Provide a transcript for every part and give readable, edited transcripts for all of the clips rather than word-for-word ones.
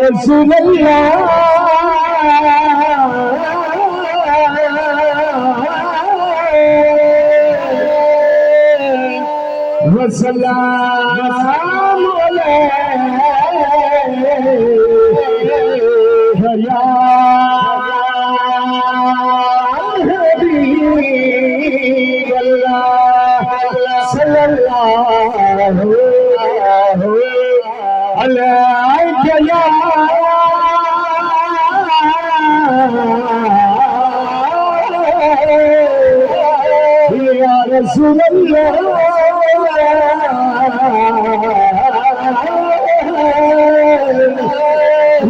रसूल अल्लाह वसलाम अलैका या हबीब अल्लाह सल्लल्लाहु अलैका या रसूल अल्लाह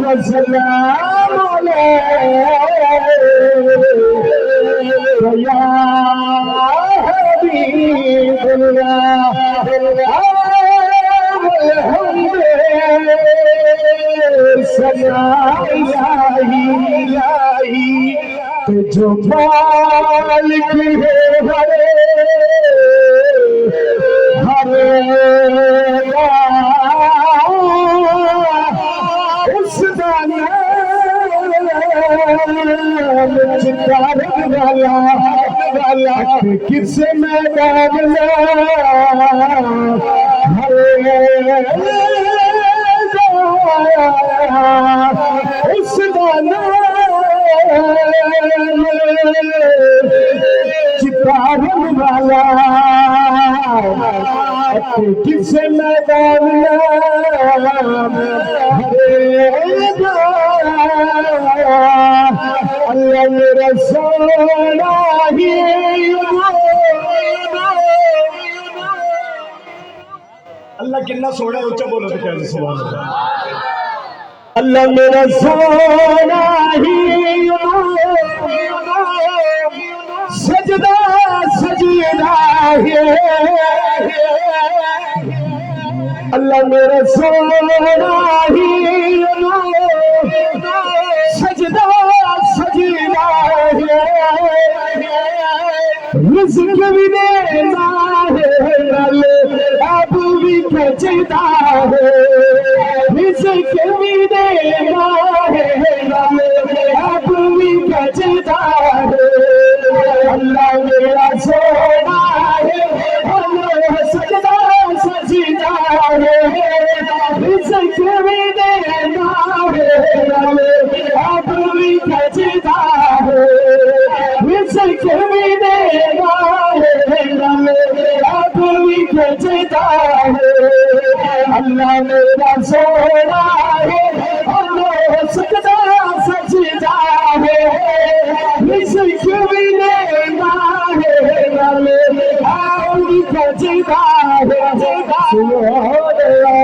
वसलाम अलैका या हबीब अल्लाह जो मालिक है हरे हरे उस चितार वाला किस मैदान हरे उस चितार वाला किस मैदान अल्लाह मेरा सोना ही अल्लाह कितना सोना उच्चा बोलो तो क्या सुभान अल्लाह अल्लाह मेरा सोना ही सजदा सजीदा है अल्लाह मेरा सोना ही सजदा सजीदा है रिज़्क़ भी देना है अब भी बचता है रिज़्क़ भी देना है अब भी बचता है अल्लाह मेरा सोना है अल्लाह सजदा सजीदा है रिज़्क़ भी देना है अब भी बचता है रिज़्क़ भी देना है अब भी बचता है अल्लाह मेरा सोना है अल्लाह सजदा सजीदा है रिज़्क़ भी देना है अब भी बचता है सुभान अल्लाह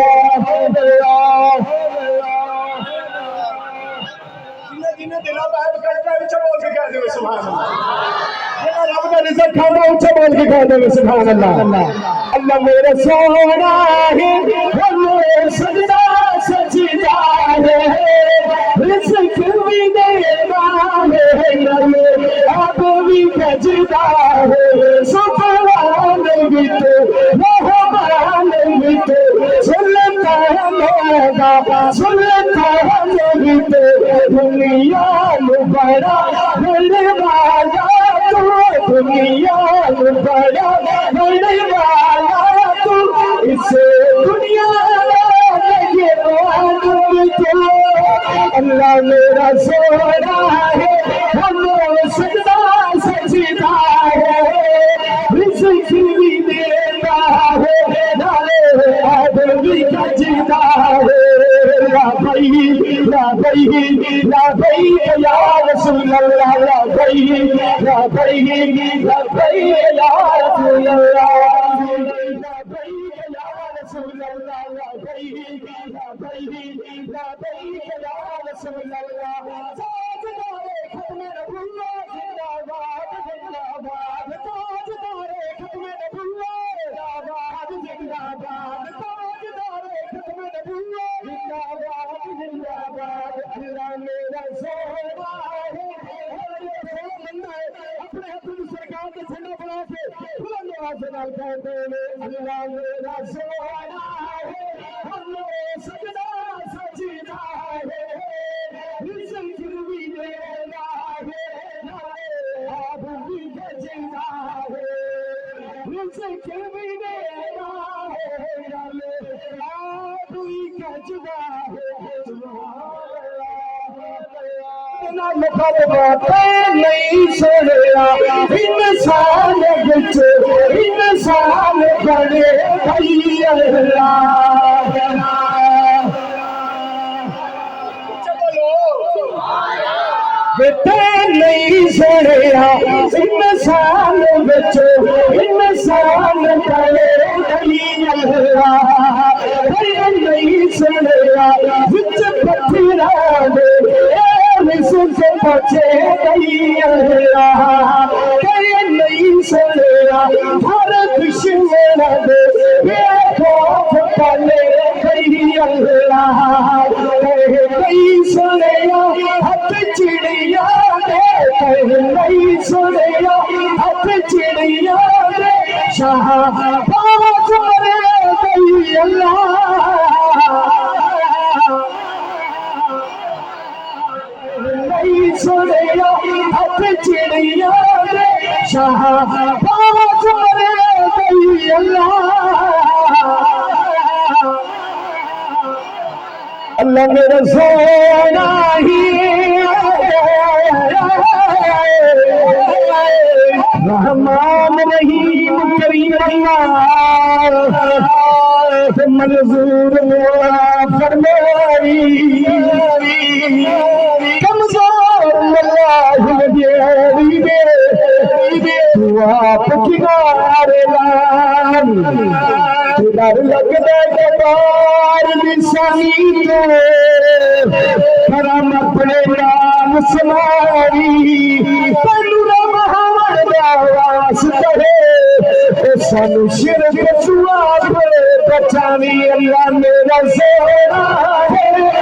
जिन्हें दिलों बाहर करता है उच्चा बोल के कह दे सुभान अल्लाह रब का रिज़्क़ खाना उच्चा बोल के कह दे सुभान अल्लाह अल्लाह मेरा सोना है अल्लाह सजदा सजीदा है रिज़्क़ भी देना है अब भी बचता है सुभान भी तो रहमान भी तो सुनता है भी तो दुनिया में बड़ा बड़े वाला तू दुनिया में बड़ा बड़े वाला तू इसे दुनिया अल्लाह मेरा सोना है अल्लाह सजदा सजीदा है रिज़्क़ भी देता है अब भी बचता है ला भाई या रसूल अल्लाह ला भाई या रसूल अल्लाह अल्लाह मेरा सोना है, सजदा सजीदा है। नहीं सुनिया इंसान बिच इंसान बने भई अल्लाह बेटे नहीं सुनिया इंसान बिच इंसान बने भई अल्लाह नहीं सुनिया बिच पत्थरां दे से बचे गई अल्लाह नहीं सुनिया हर दुश्मन दे बेखौफ पले गई अल्लाह नहीं सुनिया हथ चिड़िया दे नहीं सुनिया हथ चिड़िया दे शाहबाज मरे गई अल्लाह सुनिया हथ चिड़िया रे शाहबाज मरे गई अल्लाह अल्लाह मेरा सोना ही रहमान रहीम करीम मंजूर फरमाई आप किनारे डर लगता कबार निशानी तो करम अपने नाम समारी तैनू महावर दास करे सानू शिरक सुआ बचावी अल्लाह मेरा सोना है